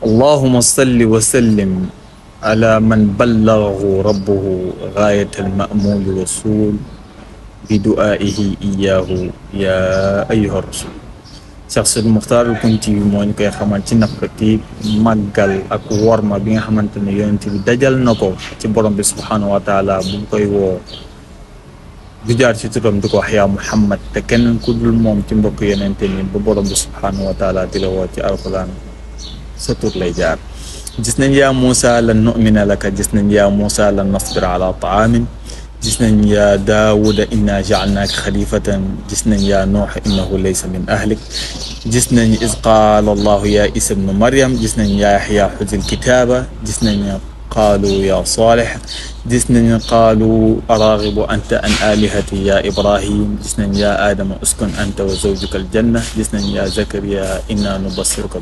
اللهم صل وسلم على من بلغه ربه غاية المأمول والسول بدعائه إياه يا أيها الرسول. Cheikh Sidi Muxtaar Kunti moo ñu koy xamal ci naqati màggal ak worma bi nga xamante ne yonent bi dajal na ko ci borom bi subhanahu wa taala bu koy woo du jaar ci turam di ko wax yaa Muhammad te kenn ku dul moom ci mbokk yonente ni ba borom bi subhanahu wa taala di la woo ci alquran sa tur lay jaar. gis nañ yaa Muusa lan nu'mina laka, gis nañ yaa Muusa lan nasbira ala taamin, gis nañ yaa Daawuda inna ja'alnaaka xalifatan, gis nañ yaa Nuux innahu laysa min ahlik, gis nañ iz qaala allahu yaa Isa bnu Maryam, gis nañ yaa Yaxya xuzil kitaaba, gis nañ qaalu yaa Saalix, gis nañ qaalu araagibu anta an aalihati yaa Ibrahim, gis nañ yaa Aadama uskun anta wa zawjuka aljanna, gis nañ yaa Zakariya inna nubassiruka